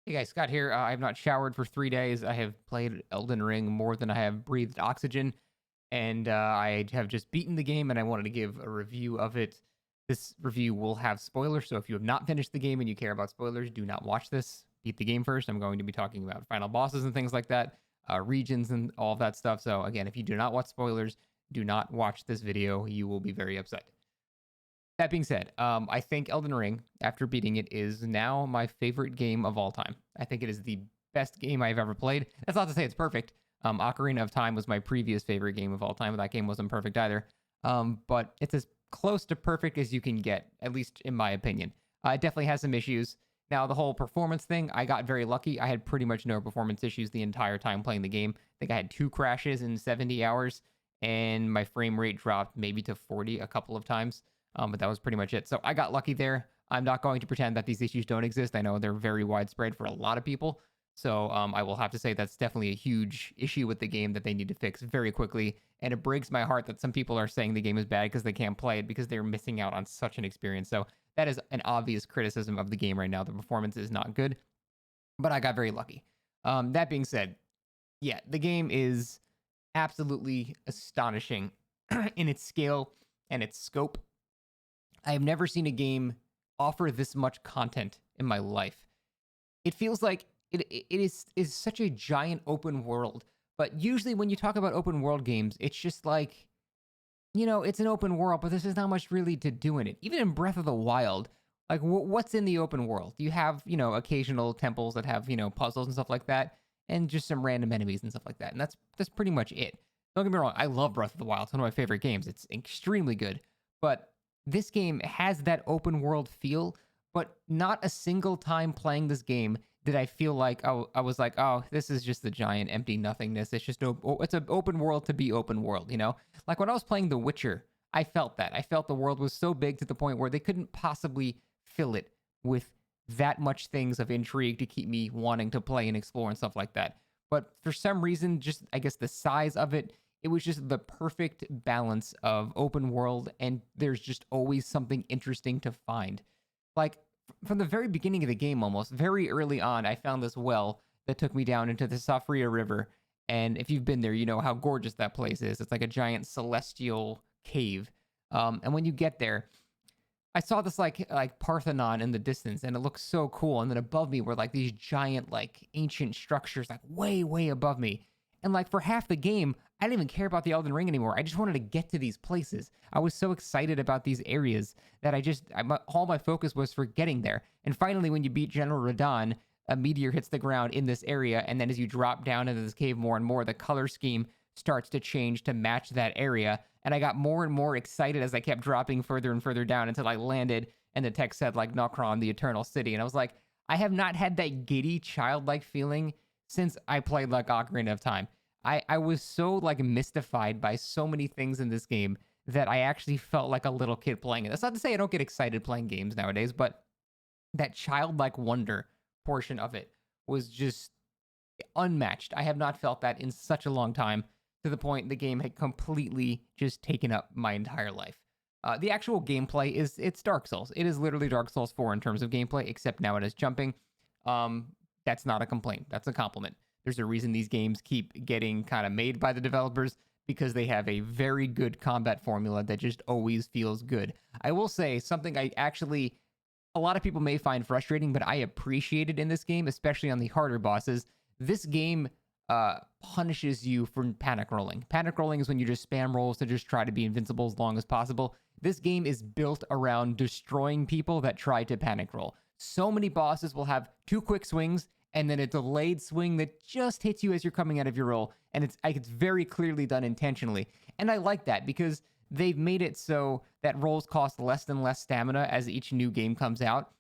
Hey guys, Scott here. I have not showered for 3 days. I have played Elden Ring more than I have breathed oxygen, and I have just beaten the game, and I wanted to give a review of it. This review will have spoilers, so if you have not finished the game and you care about spoilers, do not watch this. Beat the game first. I'm going to be talking about final bosses and things like that, regions and all of that stuff. So again, if you do not watch spoilers, do not watch this video. You will be very upset. That being said, I think Elden Ring, after beating it, is now my favorite game of all time. I think it is the best game I've ever played. That's not to say it's perfect. Ocarina of Time was my previous favorite game of all time. That game wasn't perfect either. But it's as close to perfect as you can get, at least in my opinion. It definitely has some issues. Now, the whole performance thing, I got very lucky. I had pretty much no performance issues the entire time playing the game. I think I had 2 crashes in 70 hours, and my frame rate dropped maybe to 40 a couple of times. But that was pretty much it. So I got lucky there. I'm not going to pretend that these issues don't exist. I know they're very widespread for a lot of people. So I will have to say that's definitely a huge issue with the game that they need to fix very quickly. And it breaks my heart that some people are saying the game is bad because they can't play it because they're missing out on such an experience. So that is an obvious criticism of the game right now. The performance is not good, but I got very lucky. That being said, yeah, the game is absolutely astonishing in its scale and its scope. I have never seen a game offer this much content in my life. It feels like it is such a giant open world. But usually when you talk about open world games, it's just like, it's an open world, but there's just not much really to do in it. Even in Breath of the Wild, like what's in the open world? You have, occasional temples that have, puzzles and stuff like that, and just some random enemies and stuff like that. And that's pretty much it. Don't get me wrong, I love Breath of the Wild. It's one of my favorite games. It's extremely good. But this game has that open world feel, but not a single time playing this game did I feel like, oh, I was like, oh, this is just the giant empty nothingness. It's just it's an open world to be open world. Like when I was playing The Witcher, I felt that. I felt the world was so big to the point where they couldn't possibly fill it with that much things of intrigue to keep me wanting to play and explore and stuff like that. But for some reason, just I guess the size of it, it was just the perfect balance of open world, and there's just always something interesting to find. Like from the very beginning of the game, almost very early on, I found this well that took me down into the Safria River. And if you've been there, you know how gorgeous that place is. It's like a giant celestial cave. And when you get there, I saw this like Parthenon in the distance, and it looked so cool. And then above me were like these giant like ancient structures, like way above me. And like for half the game, I didn't even care about the Elden Ring anymore. I just wanted to get to these places. I was so excited about these areas that all my focus was for getting there. And finally, when you beat General Radon, a meteor hits the ground in this area, and then as you drop down into this cave more and more, the color scheme starts to change to match that area. And I got more and more excited as I kept dropping further and further down until I landed, and the text said like Nokron, the Eternal City. And I was like, I have not had that giddy, childlike feeling since I played like Ocarina of Time. I was so like mystified by so many things in this game that I actually felt like a little kid playing it. That's not to say I don't get excited playing games nowadays, but that childlike wonder portion of it was just unmatched. I have not felt that in such a long time, to the point the game had completely just taken up my entire life. The actual gameplay it's Dark Souls. It is literally Dark Souls 4 in terms of gameplay, except now it is jumping. That's not a complaint. That's a compliment. There's a reason these games keep getting kind of made by the developers, because they have a very good combat formula that just always feels good. I will say something a lot of people may find frustrating, but I appreciate it in this game, especially on the harder bosses. This game punishes you for panic rolling. Panic rolling is when you just spam rolls to just try to be invincible as long as possible. This game is built around destroying people that try to panic roll. So many bosses will have 2 quick swings and then a delayed swing that just hits you as you're coming out of your roll. And it's very clearly done intentionally. And I like that because they've made it so that rolls cost less and less stamina as each new game comes out.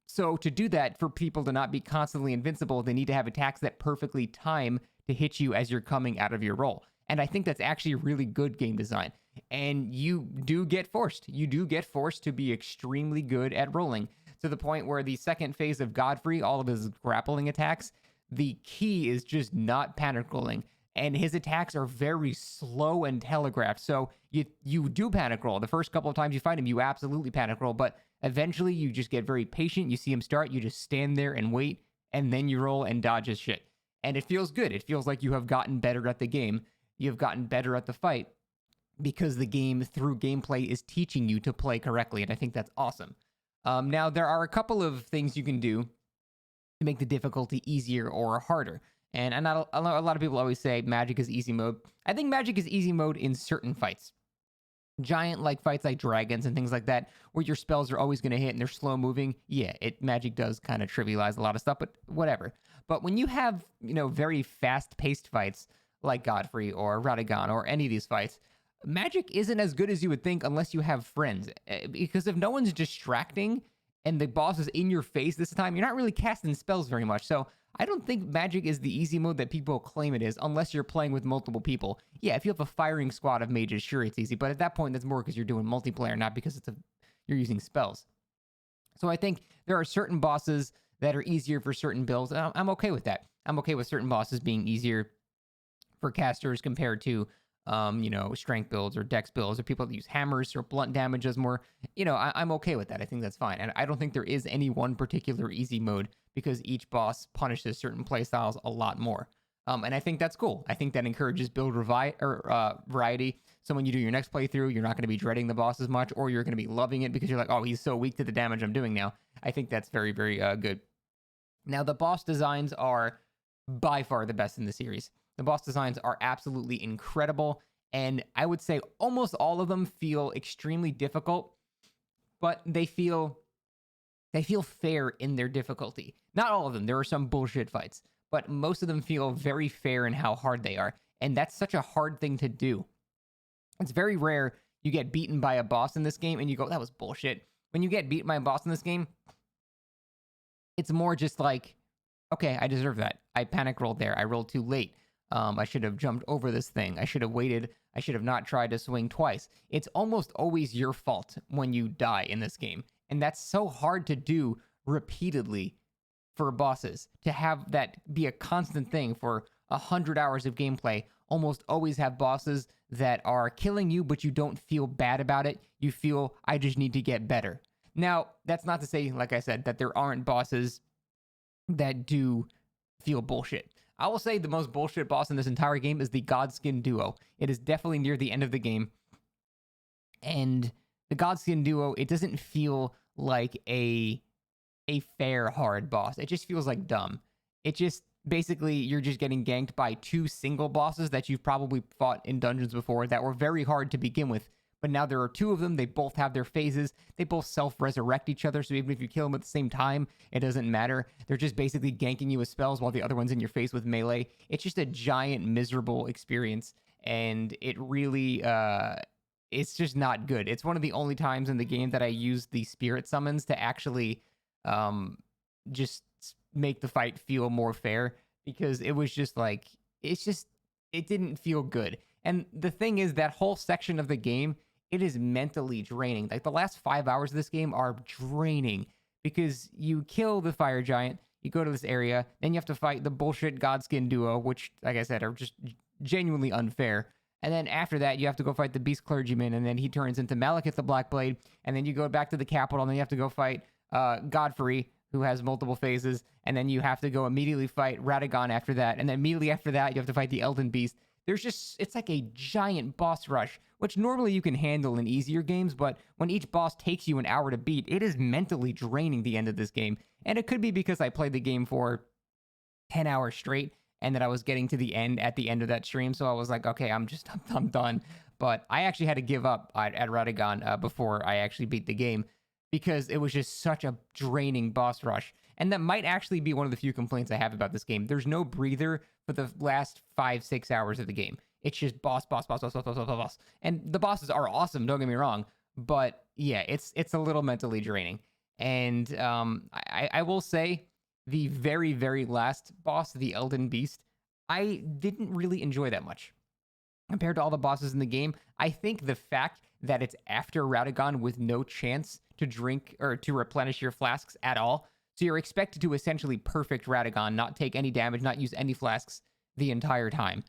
So to do that, for people to not be constantly invincible, they need to have attacks that perfectly time to hit you as you're coming out of your roll. And I think that's actually really good game design. And you do get forced. You do get forced to be extremely good at rolling, to the point where the second phase of Godfrey, all of his grappling attacks, the key is just not panic rolling. And his attacks are very slow and telegraphed. So you do panic roll. The first couple of times you fight him, you absolutely panic roll. But eventually you just get very patient. You see him start, you just stand there and wait. and then you roll and dodge his shit. And it feels good. It feels like you have gotten better at the game. You've gotten better at the fight because the game, through gameplay, is teaching you to play correctly. And I think that's awesome. Now, there are a couple of things you can do to make the difficulty easier or harder. And a lot of people always say magic is easy mode. I think magic is easy mode in certain fights. Giant like fights like dragons and things like that, where your spells are always going to hit and they're slow moving. Yeah, magic does kind of trivialize a lot of stuff, but whatever. But when you have, very fast paced fights like Godfrey or Radagon or any of these fights, magic isn't as good as you would think unless you have friends. Because if no one's distracting and the boss is in your face this time, you're not really casting spells very much. So I don't think magic is the easy mode that people claim it is, unless you're playing with multiple people. Yeah, if you have a firing squad of mages, sure, it's easy. But at that point, that's more because you're doing multiplayer, not because you're using spells. So I think there are certain bosses that are easier for certain builds, and I'm okay with that. I'm okay with certain bosses being easier for casters compared to, strength builds or dex builds, or people that use hammers or blunt damage as more. I'm okay with that. I think that's fine. And I don't think there is any one particular easy mode because each boss punishes certain playstyles a lot more. And I think that's cool. I think that encourages build variety. So when you do your next playthrough, you're not going to be dreading the boss as much, or you're going to be loving it because you're like, oh, he's so weak to the damage I'm doing now. I think that's very, very good. Now, the boss designs are by far the best in the series. The boss designs are absolutely incredible, and I would say almost all of them feel extremely difficult, but they feel fair in their difficulty. Not all of them. There are some bullshit fights, but most of them feel very fair in how hard they are, and that's such a hard thing to do. It's very rare you get beaten by a boss in this game and you go, that was bullshit. When you get beaten by a boss in this game, it's more just like, okay, I deserve that. I panic rolled there. I rolled too late. I should have jumped over this thing. I should have waited. I should have not tried to swing twice. It's almost always your fault when you die in this game. And that's so hard to do repeatedly for bosses. To have that be a constant thing for 100 hours of gameplay, almost always have bosses that are killing you, but you don't feel bad about it. You feel, I just need to get better. Now, that's not to say, like I said, that there aren't bosses that do feel bullshit. I will say the most bullshit boss in this entire game is the Godskin duo. It is definitely near the end of the game. And the Godskin duo, it doesn't feel like a fair hard boss. It just feels like dumb. It just, basically, you're just getting ganked by two single bosses that you've probably fought in dungeons before that were very hard to begin with. But now there are two of them. They both have their phases. They both self-resurrect each other. So even if you kill them at the same time, it doesn't matter. They're just basically ganking you with spells while the other one's in your face with melee. It's just a giant, miserable experience. And it really, it's just not good. It's one of the only times in the game that I use the spirit summons to actually just make the fight feel more fair. Because it was just like, it didn't feel good. And the thing is, that whole section of the game, it is mentally draining. Like, the last 5 hours of this game are draining because you kill the fire giant, you go to this area, then you have to fight the bullshit Godskin duo, which, like I said, are just genuinely unfair. And then after that, you have to go fight the beast clergyman, and then he turns into Malekith the Blackblade, and then you go back to the capital, and then you have to go fight Godfrey, who has multiple phases, and then you have to go immediately fight Radagon after that, and then immediately after that, you have to fight the Elden Beast. It's like a giant boss rush, which normally you can handle in easier games, but when each boss takes you an hour to beat, it is mentally draining the end of this game. And it could be because I played the game for 10 hours straight, and that I was getting to the end at the end of that stream, so I was like, okay, I'm done. But I actually had to give up at Radagon before I actually beat the game, because it was just such a draining boss rush. And that might actually be one of the few complaints I have about this game. There's no breather for the last 5-6 hours of the game. It's just boss. And the bosses are awesome, don't get me wrong. But yeah, it's a little mentally draining. And I will say, the very, very last boss, the Elden Beast, I didn't really enjoy that much. Compared to all the bosses in the game, I think the fact that it's after Radagon with no chance to drink or to replenish your flasks at all, so you're expected to essentially perfect Radagon, not take any damage, not use any flasks the entire time.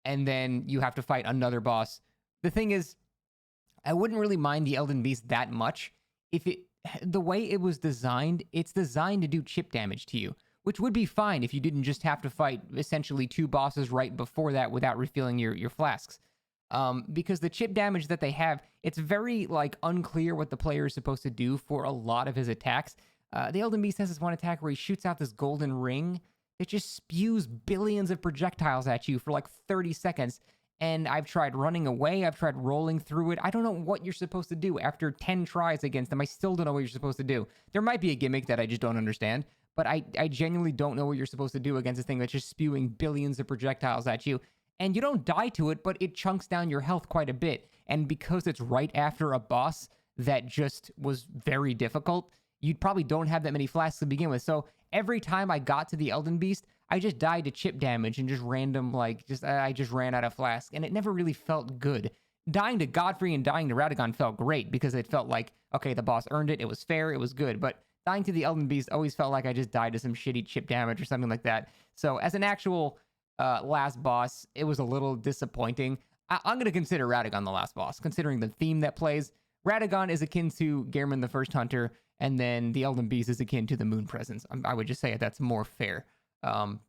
And then you have to fight another boss. The thing is, I wouldn't really mind the Elden Beast that much if the way it was designed, it's designed to do chip damage to you, which would be fine if you didn't just have to fight essentially 2 bosses right before that without refilling your flasks. Because the chip damage that they have, it's very like unclear what the player is supposed to do for a lot of his attacks. The Elden Beast has this one attack where he shoots out this golden ring that just spews billions of projectiles at you for like 30 seconds. And I've tried running away, I've tried rolling through it. I don't know what you're supposed to do. After 10 tries against them, I still don't know what you're supposed to do. There might be a gimmick that I just don't understand, but I genuinely don't know what you're supposed to do against this thing that's just spewing billions of projectiles at you. And you don't die to it, but it chunks down your health quite a bit. And because it's right after a boss that just was very difficult, you probably don't have that many flasks to begin with. So every time I got to the Elden Beast, I just died to chip damage and just random, like, I just ran out of flask. And it never really felt good. Dying to Godfrey and dying to Radagon felt great because it felt like, okay, the boss earned it. It was fair. It was good. But dying to the Elden Beast always felt like I just died to some shitty chip damage or something like that. So as an actual last boss, it was a little disappointing. I'm going to consider Radagon the last boss, considering the theme that plays. Radagon is akin to Gehrman the First Hunter, and then the Elden Beast is akin to the Moon Presence. I would just say that's more fair. Other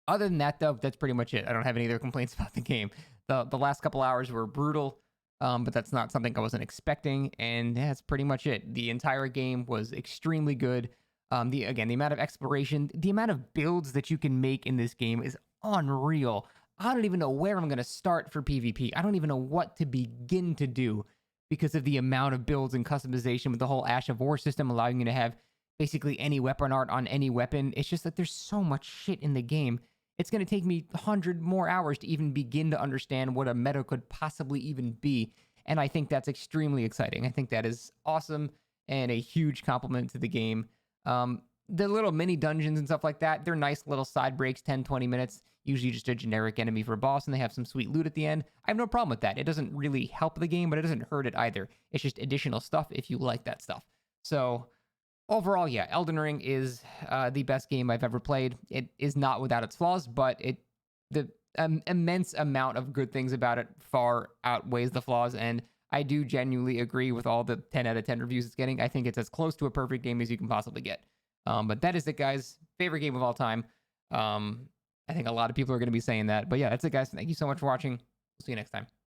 than that, though, that's pretty much it. I don't have any other complaints about the game. The last couple hours were brutal, but that's not something I wasn't expecting, and that's pretty much it. The entire game was extremely good. The amount of exploration, the amount of builds that you can make in this game is unreal. I don't even know where I'm going to start for PvP. I don't even know what to begin to do because of the amount of builds and customization with the whole Ash of War system allowing you to have basically any weapon art on any weapon. It's just that there's so much shit in the game. It's going to take me 100 more hours to even begin to understand what a meta could possibly even be. And I think that's extremely exciting. I think that is awesome and a huge compliment to the game. The little mini dungeons and stuff like that, they're nice little side breaks, 10, 20 minutes, usually just a generic enemy for a boss, and they have some sweet loot at the end. I have no problem with that. It doesn't really help the game, but it doesn't hurt it either. It's just additional stuff if you like that stuff. So overall, yeah, Elden Ring is the best game I've ever played. It is not without its flaws, but the immense amount of good things about it far outweighs the flaws, and I do genuinely agree with all the 10 out of 10 reviews it's getting. I think it's as close to a perfect game as you can possibly get. But that is it, guys. Favorite game of all time. I think a lot of people are going to be saying that. But yeah, that's it, guys. Thank you so much for watching. We'll see you next time.